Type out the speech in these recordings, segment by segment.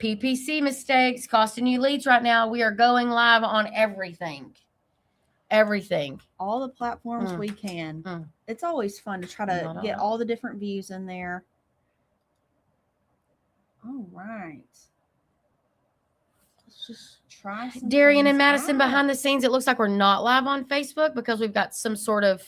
PPC mistakes costing you leads right now. We are going live on everything. Everything. All the platforms we can. It's always fun to try to get all the different views in there. All right. Let's just try some. Darian and Madison behind the scenes, it looks like we're not live on Facebook because we've got some sort of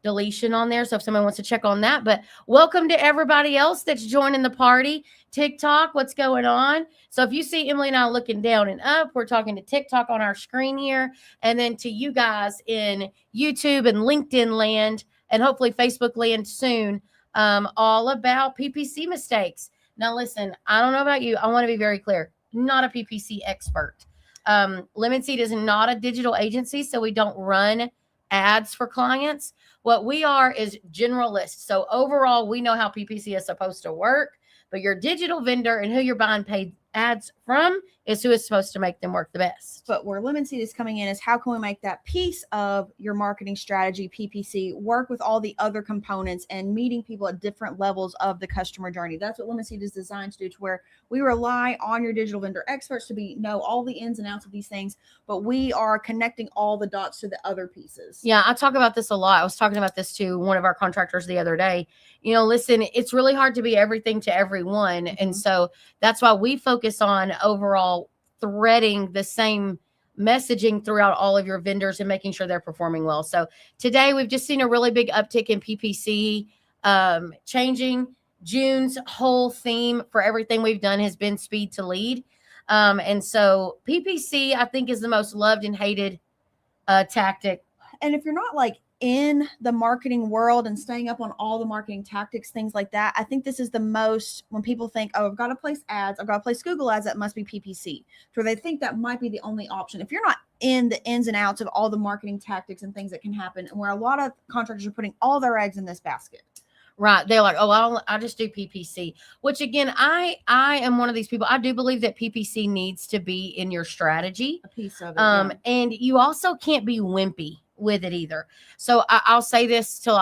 deletion on there. So if someone wants to check on that, but welcome to everybody else that's joining the party. TikTok, what's going on? So if you see Emily and I looking down and up, we're talking to TikTok on our screen here, and then to you guys in YouTube and LinkedIn land, and hopefully Facebook land soon, all about PPC mistakes. Now listen, I don't know about you. I want to be very clear. Not a PPC expert. Lemon Seed is not a digital agency, so we don't run ads for clients. What we are is generalists. So overall, we know how PPC is supposed to work, but your digital vendor and who you're buying paid ads from is who is supposed to make them work the best. But where Lemon Seed is coming in is how can we make that piece of your marketing strategy, PPC, work with all the other components and meeting people at different levels of the customer journey. That's what Lemon Seed is designed to do, to where we rely on your digital vendor experts to know all the ins and outs of these things, but we are connecting all the dots to the other pieces. Yeah, I talk about this a lot. I was talking about this to one of our contractors the other day. You know, listen, it's really hard to be everything to everyone. And so that's why we focus on overall threading the same messaging throughout all of your vendors and making sure they're performing well. So today we've just seen a really big uptick in PPC, changing. June's whole theme for everything we've done has been speed to lead. And so PPC, I think, is the most loved and hated tactic. And if you're not like in the marketing world and staying up on all the marketing tactics, things like that, I think this is the most, when people think, oh, I've got to place ads, I've got to place Google ads, that must be PPC. So they think that might be the only option. If you're not in the ins and outs of all the marketing tactics and things that can happen, and where a lot of contractors are putting all their eggs in this basket. Right. They're like, oh, I just do PPC, which again, I am one of these people. I do believe that PPC needs to be in your strategy. A piece of it. And you also can't be wimpy with it either. So I'll say this till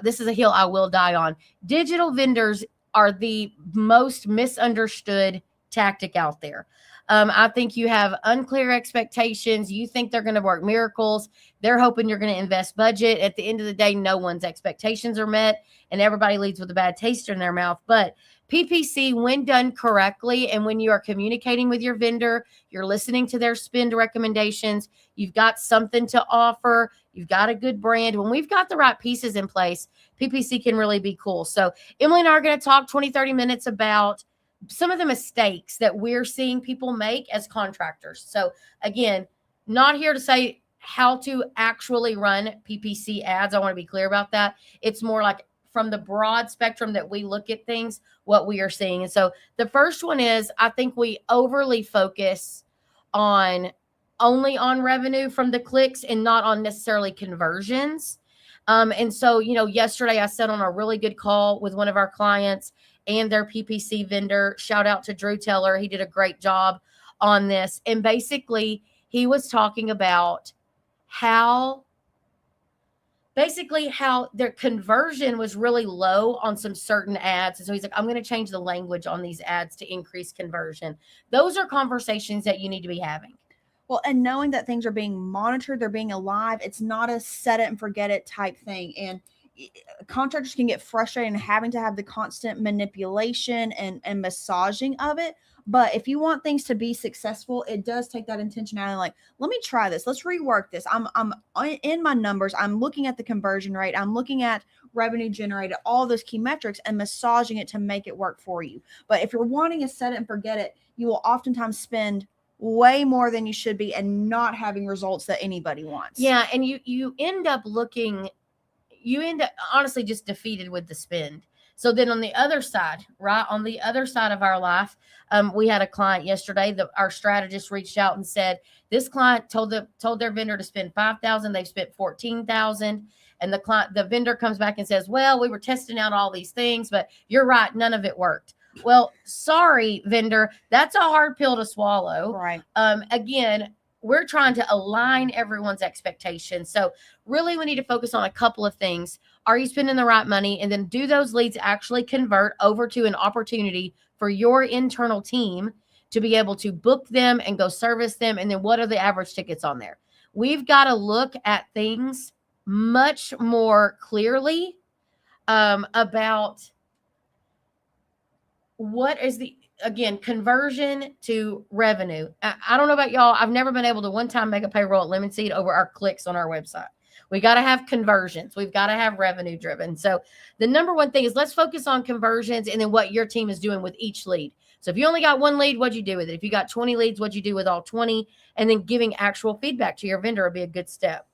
this is a hill I will die on. Digital vendors are the most misunderstood tactic out there. I think you have unclear expectations. You think they're going to work miracles. They're hoping you're going to invest budget. At the end of the day, no one's expectations are met, and everybody leads with a bad taste in their mouth. But PPC, when done correctly, and when you are communicating with your vendor, you're listening to their spend recommendations, you've got something to offer, you've got a good brand. When we've got the right pieces in place, PPC can really be cool. So Emily and I are going to talk 20, 30 minutes about some of the mistakes that we're seeing people make as contractors. So again, not here to say how to actually run PPC ads. I want to be clear about that. It's more like from the broad spectrum that we look at things, what we are seeing. And so the first one is, I think we overly focus only on revenue from the clicks and not on necessarily conversions. And so, yesterday I sat on a really good call with one of our clients and their PPC vendor. Shout out to Drew Teller. He did a great job on this. And basically he was talking about how their conversion was really low on some certain ads. And so he's like, I'm going to change the language on these ads to increase conversion. Those are conversations that you need to be having. Well, and knowing that things are being monitored, they're being alive. It's not a set it and forget it type thing. And contractors can get frustrated in having to have the constant manipulation and massaging of it. But if you want things to be successful, it does take that intentionality. Like, let me try this. Let's rework this. I'm in my numbers. I'm looking at the conversion rate. I'm looking at revenue generated, all those key metrics, and massaging it to make it work for you. But if you're wanting to set it and forget it, you will oftentimes spend way more than you should be and not having results that anybody wants. Yeah. And you end up honestly just defeated with the spend. So then on the other side, right, on the other side of our life, we had a client yesterday that our strategist reached out and said, this client told their vendor to spend $5,000. They've spent $14,000. And the vendor comes back and says, well, we were testing out all these things, but you're right, none of it worked. Well, sorry, vendor, that's a hard pill to swallow. Right. Again, we're trying to align everyone's expectations. So really we need to focus on a couple of things. Are you spending the right money? And then do those leads actually convert over to an opportunity for your internal team to be able to book them and go service them. And then what are the average tickets on there? We've got to look at things much more clearly about what is the, again, conversion to revenue. I don't know about y'all. I've never been able to one time make a payroll at Lemon Seed over our clicks on our website. We got to have conversions. We've got to have revenue driven. So the number one thing is let's focus on conversions and then what your team is doing with each lead. So if you only got one lead, what'd you do with it? If you got 20 leads, what'd you do with all 20? And then giving actual feedback to your vendor would be a good step.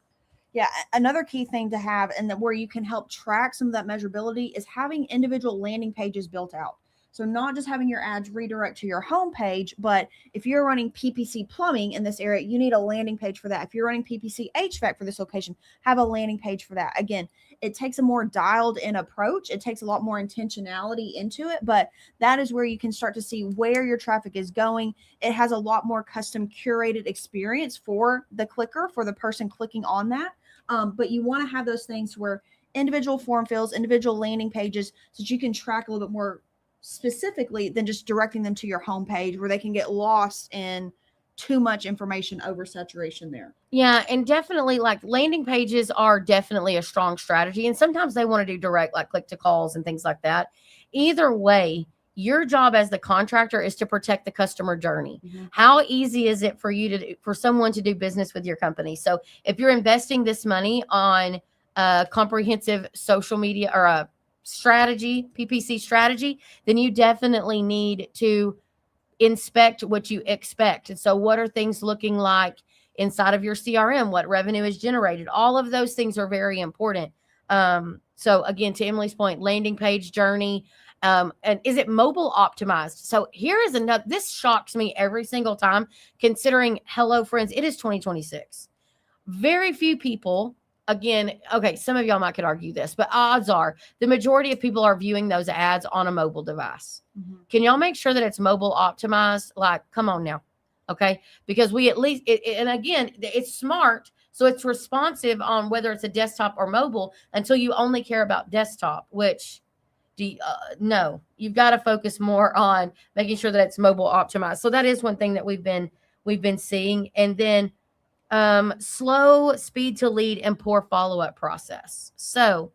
Yeah, another key thing to have, and that where you can help track some of that measurability, is having individual landing pages built out. So not just having your ads redirect to your homepage, but if you're running PPC plumbing in this area, you need a landing page for that. If you're running PPC HVAC for this location, have a landing page for that. Again, it takes a more dialed in approach. It takes a lot more intentionality into it, but that is where you can start to see where your traffic is going. It has a lot more custom curated experience for the clicker, for the person clicking on that. But you want to have those things where individual form fills, individual landing pages, so that you can track a little bit more specifically than just directing them to your homepage where they can get lost in too much information oversaturation there. Yeah, and definitely like landing pages are definitely a strong strategy. And sometimes they want to do direct, like click to calls and things like that. Either way, your job as the contractor is to protect the customer journey. Mm-hmm. How easy is it for you to for someone to do business with your company? So if you're investing this money on a comprehensive social media or a strategy, PPC strategy, then you definitely need to inspect what you expect. And so what are things looking like inside of your CRM? What revenue is generated? All of those things are very important. So again, to Emily's point, landing page journey, and is it mobile optimized? So here is another, this shocks me every single time, considering, hello friends, it is 2026. Very few people, again, okay, some of y'all might could argue this, but odds are the majority of people are viewing those ads on a mobile device. Mm-hmm. Can y'all make sure that it's mobile optimized? Like, come on now. Okay. Because we at least, and again, it's smart. So it's responsive on whether it's a desktop or mobile until you only care about desktop, which no, you've got to focus more on making sure that it's mobile optimized. So that is one thing that we've been seeing. And then slow speed to lead and poor follow-up process. So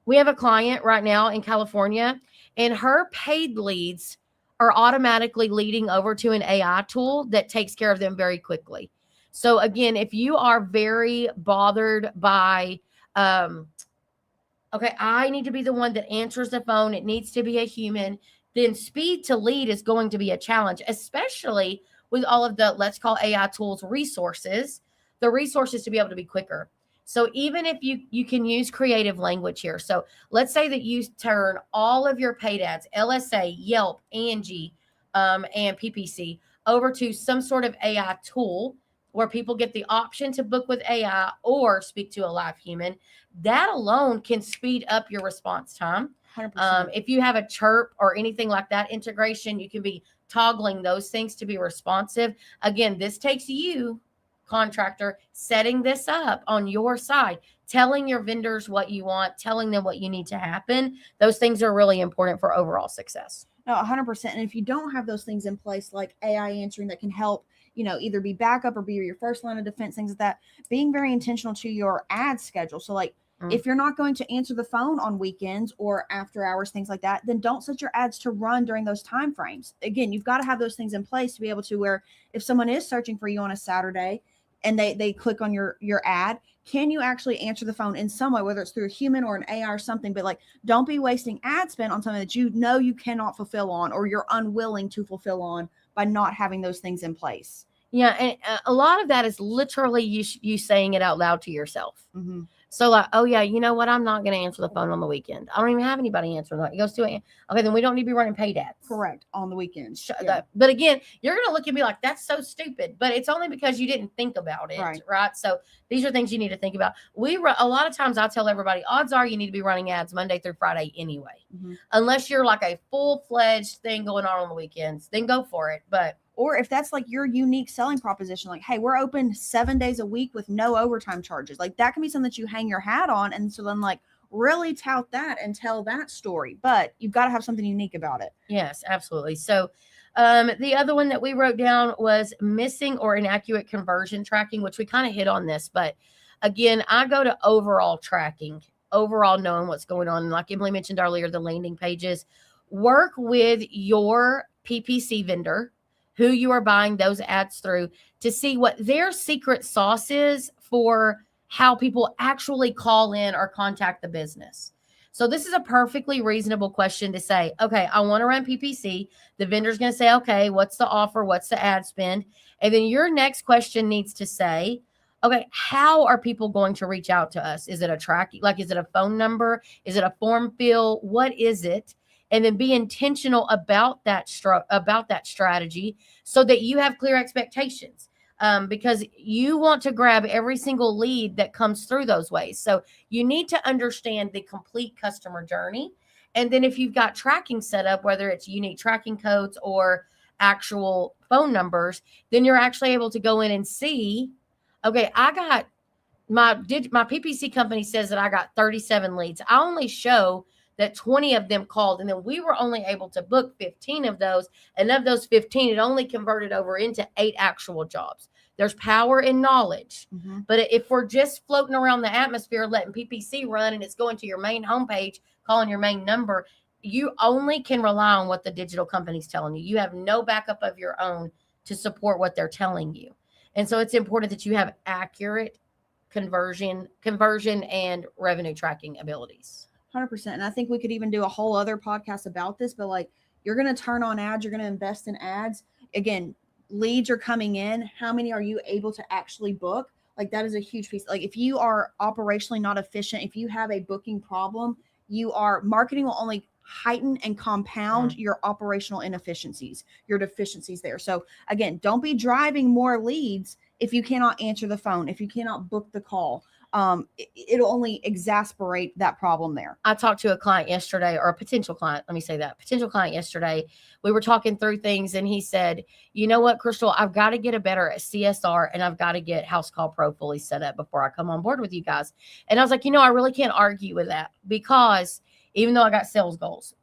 we have a client right now in California, and her paid leads are automatically leading over to an AI tool that takes care of them very quickly. So again, if you are very bothered by, okay, I need to be the one that answers the phone, it needs to be a human, then speed to lead is going to be a challenge, especially with all of the, let's call AI tools resources, the resources to be able to be quicker. So even if you can use creative language here. So let's say that you turn all of your paid ads, LSA, Yelp, Angie, and PPC over to some sort of AI tool where people get the option to book with AI or speak to a live human. That alone can speed up your response time. 100%. If you have a Chirp or anything like that integration, you can be toggling those things to be responsive. Again, this takes you, contractor, setting this up on your side, telling your vendors what you want, telling them what you need to happen. Those things are really important for overall success. No, 100%. And if you don't have those things in place, like AI answering that can help, either be backup or be your first line of defense, things like that, being very intentional to your ad schedule. So like, if you're not going to answer the phone on weekends or after hours, things like that, then don't set your ads to run during those time frames. Again, you've got to have those things in place to be able to where if someone is searching for you on a Saturday and they click on your ad, can you actually answer the phone in some way, whether it's through a human or an AI or something? But like, don't be wasting ad spend on something that you cannot fulfill on, or you're unwilling to fulfill on by not having those things in place. Yeah, and a lot of that is literally you saying it out loud to yourself. Mm-hmm. So like, oh yeah, you know what? I'm not going to answer the phone on the weekend. I don't even have anybody answering that. It goes to it. Okay, then we don't need to be running paid ads. Correct. On the weekends. Yeah. But again, you're going to look at me like, that's so stupid. But it's only because you didn't think about it, right? So these are things you need to think about. A lot of times I tell everybody, odds are you need to be running ads Monday through Friday anyway. Mm-hmm. Unless you're like a full-fledged thing going on the weekends, then go for it. Or if that's like your unique selling proposition, like, hey, we're open 7 days a week with no overtime charges. Like that can be something that you hang your hat on. And so then like really tout that and tell that story, but you've got to have something unique about it. Yes, absolutely. So The other one that we wrote down was missing or inaccurate conversion tracking, which we kind of hit on this, but again, I go to overall tracking, overall knowing what's going on. Like Emily mentioned earlier, the landing pages. Work with your PPC vendor, who you are buying those ads through, to see what their secret sauce is for how people actually call in or contact the business. So this is a perfectly reasonable question to say, okay, I want to run PPC. The vendor's going to say, okay, what's the offer? What's the ad spend? And then your next question needs to say, okay, how are people going to reach out to us? Is it a tracking? Like, is it a phone number? Is it a form fill? What is it? And then be intentional about that strategy so that you have clear expectations. Because you want to grab every single lead that comes through those ways. So you need to understand the complete customer journey. And then if you've got tracking set up, whether it's unique tracking codes or actual phone numbers, then you're actually able to go in and see, okay, I got my PPC company says that I got 37 leads. I only show that 20 of them called, and then we were only able to book 15 of those. And of those 15, it only converted over into 8 actual jobs. There's power in knowledge. Mm-hmm. But if we're just floating around the atmosphere, letting PPC run, and it's going to your main homepage, calling your main number, you only can rely on what the digital company's telling you. You have no backup of your own to support what they're telling you. And so it's important that you have accurate conversion and revenue tracking abilities. 100%. And I think we could even do a whole other podcast about this, but like, you're going to turn on ads, you're going to invest in ads. Again, leads are coming in. How many are you able to actually book? Like, that is a huge piece. Like, if you are operationally not efficient, if you have a booking problem, marketing will only heighten and compound your operational inefficiencies, your deficiencies there. So again, don't be driving more leads if you cannot answer the phone, if you cannot book the call. It'll only exacerbate that problem there. I talked to a client yesterday, or a potential client. Let me say that potential client yesterday. We were talking through things, and he said, "You know what, Crystal? I've got to get a better at CSR, and I've got to get House Call Pro fully set up before I come on board with you guys." And I was like, I really can't argue with that, because even though I got sales goals,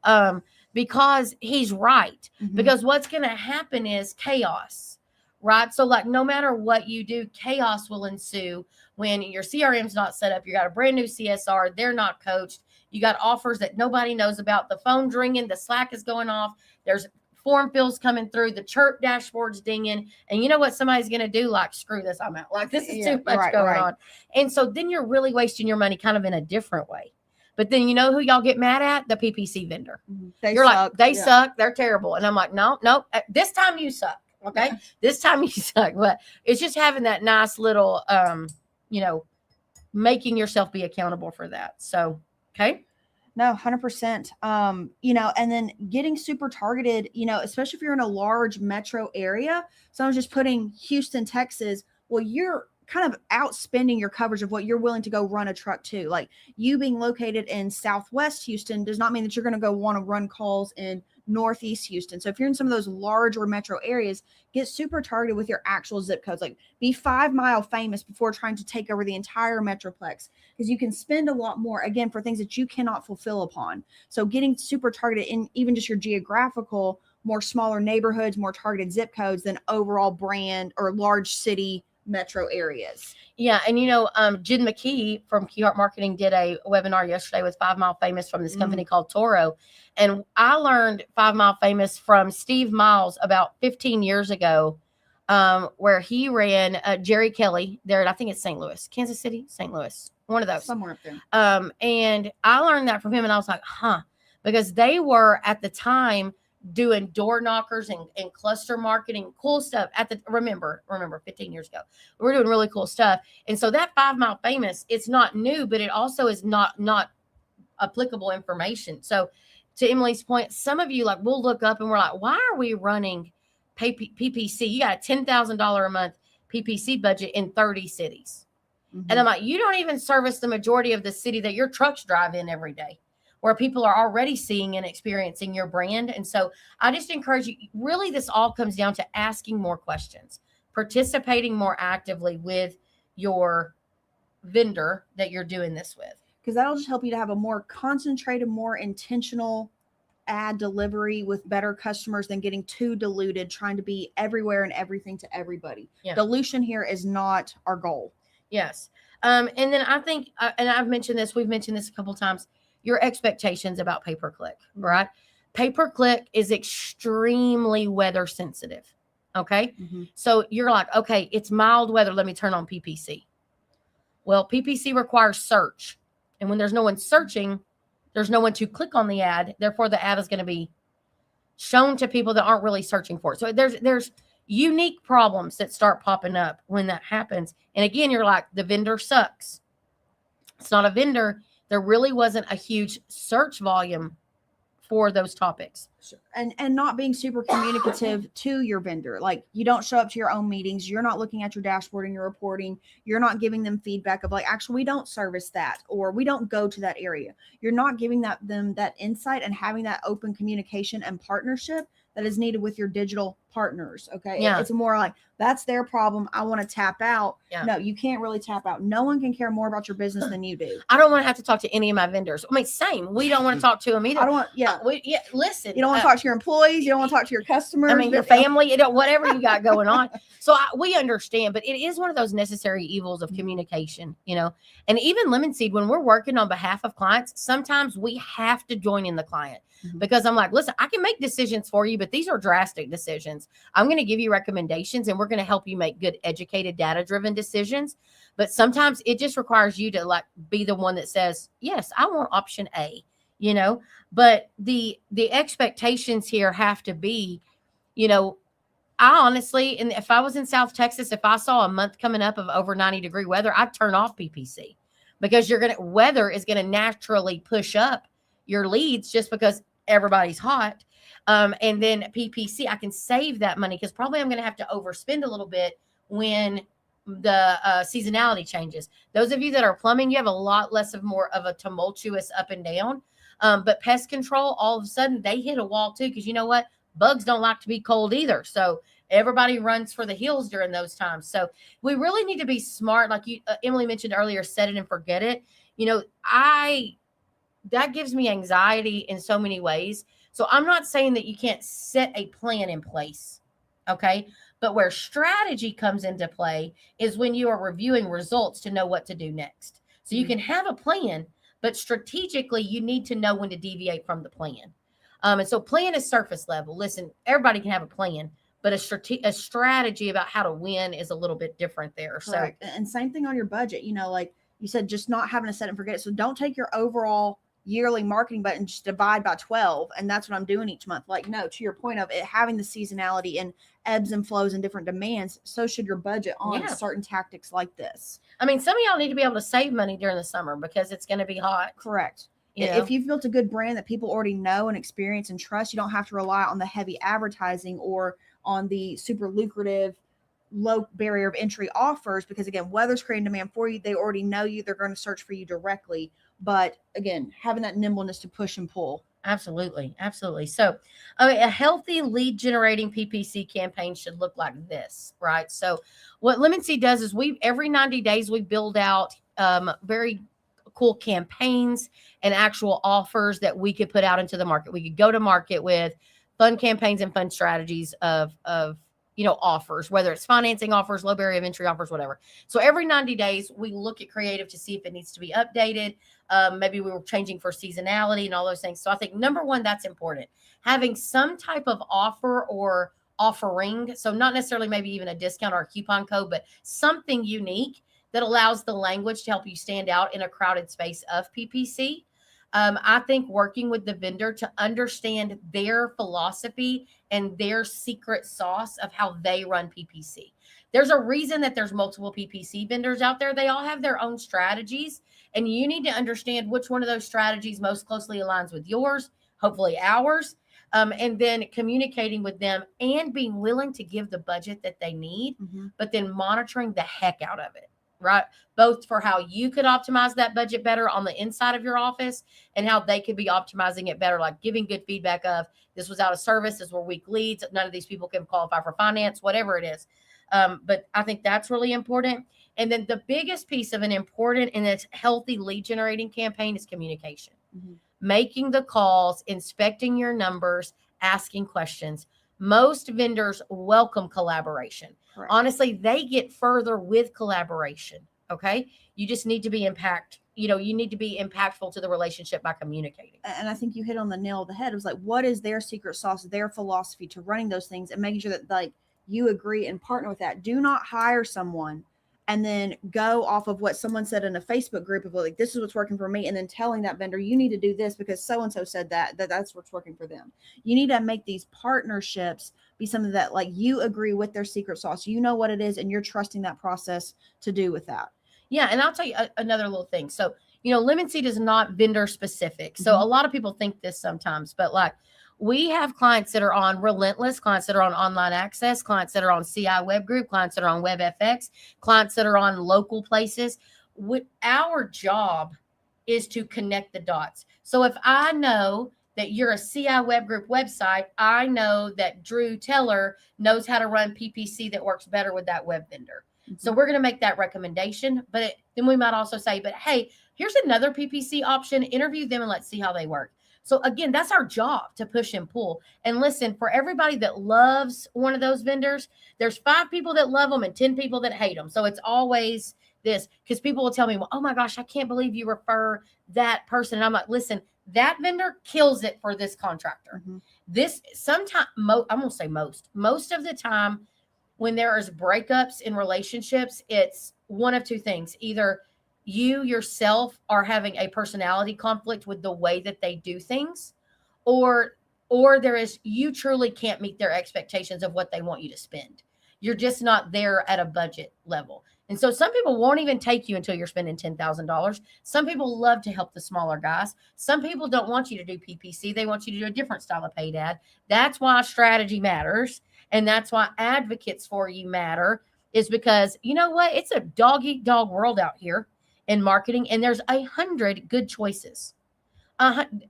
because he's right. Mm-hmm. Because what's going to happen is chaos, right? So like, no matter what you do, chaos will ensue. When your CRM's not set up, you got a brand new CSR, they're not coached, you got offers that nobody knows about, the phone's ringing, the Slack is going off, there's form fills coming through, the chirp dashboard's dinging, and you know what somebody's going to do? Like, screw this, I'm out. Like, this is too much going on. And so then you're really wasting your money kind of in a different way. But then you know who y'all get mad at? The PPC vendor. You're like, they suck, they're terrible. And I'm like, no, this time you suck, okay? Yeah. This time you suck. But it's just having that nice little making yourself be accountable for that. So, okay. No, 100%. And then getting super targeted, especially if you're in a large metro area, someone's just putting Houston, Texas. Well, you're kind of outspending your coverage of what you're willing to go run a truck to. Like, you being located in Southwest Houston does not mean that you're going to go want to run calls in Northeast Houston. So if you're in some of those larger metro areas, get super targeted with your actual zip codes. Like, be 5 mile famous before trying to take over the entire metroplex, because you can spend a lot more, again, for things that you cannot fulfill upon. So getting super targeted in even just your geographical, more smaller neighborhoods, more targeted zip codes than overall brand or large city metro areas. Yeah. And Jen McKee from Keyheart Marketing did a webinar yesterday with 5 Mile Famous from this company called Toro. And I learned 5 Mile Famous from Steve Miles about 15 years ago, where he ran Jerry Kelly there. I think it's St. Louis, Kansas City, St. Louis, one of those. Somewhere up there. And I learned that from him, and I was like, because they were at the time doing door knockers and cluster marketing, cool stuff remember 15 years ago, we were doing really cool stuff. And so that 5 Mile Famous, it's not new, but it also is not applicable information. So to Emily's point, some of you, like, we'll look up and we're like, why are we running PPC? You got a $10,000 a month PPC budget in 30 cities. Mm-hmm. And I'm like, you don't even service the majority of the city that your trucks drive in every day, where people are already seeing and experiencing your brand. And so I just encourage you, really, this all comes down to asking more questions, participating more actively with your vendor that you're doing this with. Because that'll just help you to have a more concentrated, more intentional ad delivery with better customers than getting too diluted, trying to be everywhere and everything to everybody. Yeah. Dilution here is not our goal. Yes. And then I think, and we've mentioned this a couple times, your expectations about pay-per-click, right? Pay-per-click is extremely weather sensitive. Okay. So you're like, okay, it's mild weather. Let me turn on PPC. Well, PPC requires search. And when there's no one searching, there's no one to click on the ad. Therefore, the ad is going to be shown to people that aren't really searching for it. So there's unique problems that start popping up when that happens. And again, you're like, the vendor sucks. It's not a vendor. There really wasn't a huge search volume for those topics. And not being super communicative to your vendor. Like, you don't show up to your own meetings. You're not looking at your dashboard and your reporting. You're not giving them feedback of like, actually, we don't service that, or we don't go to that area. You're not giving them that insight and having that open communication and partnership that is needed with your digital partners. Okay. Yeah. It's more like, that's their problem. I want to tap out. Yeah. No, you can't really tap out. No one can care more about your business than you do. I don't want to have to talk to any of my vendors. I mean, same. We don't want to talk to them either. I don't want, Listen. You don't want to talk to your employees. You don't want to talk to your customers. I mean, your family, whatever you got going on. So we understand, but it is one of those necessary evils of communication, and even Lemon Seed, when we're working on behalf of clients, sometimes we have to join in the client because I'm like, listen, I can make decisions for you, but these are drastic decisions. I'm going to give you recommendations and we're going to help you make good, educated, data-driven decisions. But sometimes it just requires you to like be the one that says, yes, I want option A, but the expectations here have to be, I honestly, and if I was in South Texas, if I saw a month coming up of over 90-degree weather, I'd turn off PPC because weather is going to naturally push up your leads just because everybody's hot. And then PPC, I can save that money because probably I'm going to have to overspend a little bit when the seasonality changes. Those of you that are plumbing, you have a lot less of more of a tumultuous up and down. But pest control, all of a sudden they hit a wall too, because you know what? Bugs don't like to be cold either. So everybody runs for the hills during those times. So we really need to be smart. Like Emily mentioned earlier, set it and forget it. That gives me anxiety in so many ways. So I'm not saying that you can't set a plan in place. Okay. But where strategy comes into play is when you are reviewing results to know what to do next. So you can have a plan, but strategically you need to know when to deviate from the plan. And so plan is surface level. Listen, everybody can have a plan, but a strategy about how to win is a little bit different there. Correct. So, and same thing on your budget, like you said, just not having to set and forget it. So don't take your overall yearly marketing budget and just divide by 12. And that's what I'm doing each month. Like, no, to your point of it having the seasonality and ebbs and flows and different demands, so should your budget on certain tactics like this. I mean, some of y'all need to be able to save money during the summer because it's going to be hot. Correct. If you've built a good brand that people already know and experience and trust, you don't have to rely on the heavy advertising or on the super lucrative, low barrier of entry offers, because again, weather's creating demand for you. They already know you. They're going to search for you directly. But again, having that nimbleness to push and pull. Absolutely. Absolutely. So a healthy lead generating PPC campaign should look like this, right? So what Lemon Seed does is every 90 days, we build out very cool campaigns and actual offers that we could put out into the market. We could go to market with fun campaigns and fun strategies of offers, whether it's financing offers, low barrier of entry offers, whatever. So every 90 days, we look at creative to see if it needs to be updated. Maybe we were changing for seasonality and all those things. So I think number one, that's important. Having some type of offer or offering. So not necessarily maybe even a discount or a coupon code, but something unique that allows the language to help you stand out in a crowded space of PPC. I think working with the vendor to understand their philosophy and their secret sauce of how they run PPC. There's a reason that there's multiple PPC vendors out there. They all have their own strategies, and you need to understand which one of those strategies most closely aligns with yours, hopefully ours, and then communicating with them and being willing to give the budget that they need, but then monitoring the heck out of it. Right. Both for how you could optimize that budget better on the inside of your office and how they could be optimizing it better, like giving good feedback of this was out of service, this were weak leads, none of these people can qualify for finance, whatever it is. But I think that's really important. And then the biggest piece of an important and it's healthy lead generating campaign is communication. making the calls, inspecting your numbers, asking questions. Most vendors welcome collaboration. Correct. Honestly, they get further with collaboration. Okay. You just need to be you need to be impactful to the relationship by communicating. And I think you hit on the nail of the head. It was like, what is their secret sauce, their philosophy to running those things, and making sure that like you agree and partner with that. Do not hire someone and then go off of what someone said in a Facebook group of like, this is what's working for me. And then telling that vendor, you need to do this because so-and-so said that's what's working for them. You need to make these partnerships be something that like you agree with their secret sauce. You know what it is, and you're trusting that process to do with that. Yeah. And I'll tell you another little thing. So, Lemon Seed is not vendor specific. So a lot of people think this sometimes, but like we have clients that are on Relentless, clients that are on Online Access, clients that are on CI Web Group, clients that are on WebFX, clients that are on local places. Our job is to connect the dots. So if I know that you're a CI Web Group website, I know that Drew Teller knows how to run PPC that works better with that web vendor. So we're going to make that recommendation, but then we might also say, but hey, here's another PPC option, interview them and let's see how they work. So again, that's our job, to push and pull. And listen, for everybody that loves one of those vendors, there's 5 people that love them and 10 people that hate them. So it's always this, because people will tell me, well, oh my gosh, I can't believe you refer that person. And I'm like, listen, that vendor kills it for this contractor. This sometimes, I'm going to say most of the time when there is breakups in relationships, it's one of 2 things. Either you yourself are having a personality conflict with the way that they do things, or you truly can't meet their expectations of what they want you to spend. You're just not there at a budget level. And so some people won't even take you until you're spending $10,000. Some people love to help the smaller guys. Some people don't want you to do PPC. They want you to do a different style of paid ad. That's why strategy matters. And that's why advocates for you matter, is because you know what? It's a dog-eat-dog world out here in marketing, and there's 100 good choices.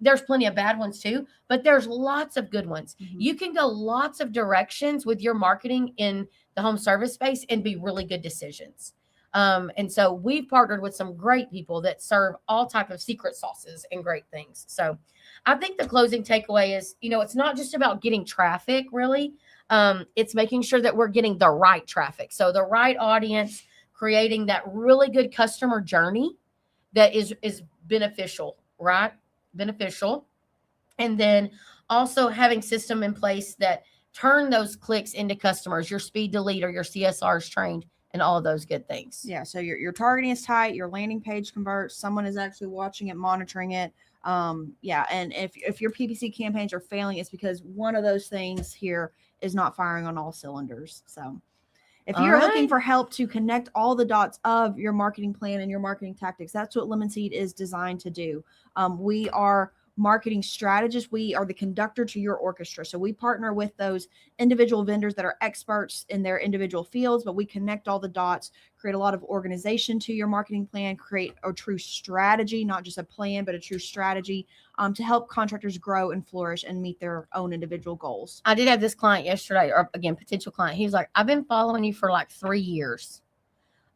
There's plenty of bad ones too, but there's lots of good ones. You can go lots of directions with your marketing in the home service space and be really good decisions. And so we've partnered with some great people that serve all type of secret sauces and great things. So I think the closing takeaway is, it's not just about getting traffic really. It's making sure that we're getting the right traffic. So the right audience, creating that really good customer journey that is beneficial, right? Beneficial. And then also having system in place that turn those clicks into customers, your speed to lead or your CSR is trained, and all of those good things. Yeah. So your targeting is tight, your landing page converts, someone is actually watching it, monitoring it. Yeah. And if your PPC campaigns are failing, it's because one of those things here is not firing on all cylinders. So if you're looking for help to connect all the dots of your marketing plan and your marketing tactics, that's what Lemon Seed is designed to do. We are marketing strategists. We are the conductor to your orchestra. So we partner with those individual vendors that are experts in their individual fields, but we connect all the dots, create a lot of organization to your marketing plan, create a true strategy, not just a plan, but a true strategy to help contractors grow and flourish and meet their own individual goals. I did have this client yesterday, or again, potential client. He was like, I've been following you for like 3 years.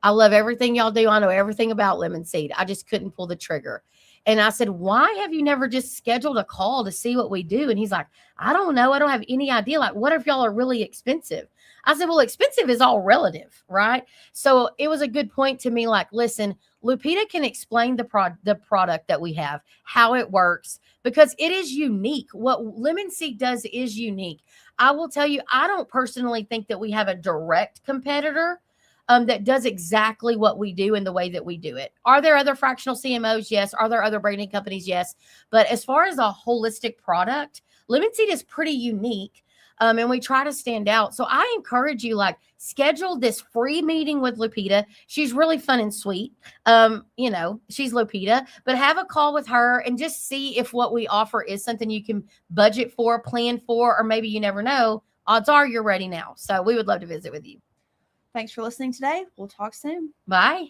I love everything y'all do. I know everything about Lemon Seed. I just couldn't pull the trigger. And I said, why have you never just scheduled a call to see what we do? And he's like, I don't know. I don't have any idea. Like, what if y'all are really expensive? I said, well, expensive is all relative, right? So it was a good point to me. Like, listen, Lupita can explain the product that we have, how it works, because it is unique. What Lemon Seed does is unique. I will tell you, I don't personally think that we have a direct competitor that does exactly what we do in the way that we do it. Are there other fractional CMOs? Yes. Are there other branding companies? Yes. But as far as a holistic product, Lemon Seed is pretty unique. And we try to stand out. So I encourage you, like, schedule this free meeting with Lupita. She's really fun and sweet. She's Lupita, but have a call with her and just see if what we offer is something you can budget for, plan for, or maybe you never know. Odds are you're ready now. So we would love to visit with you. Thanks for listening today. We'll talk soon. Bye.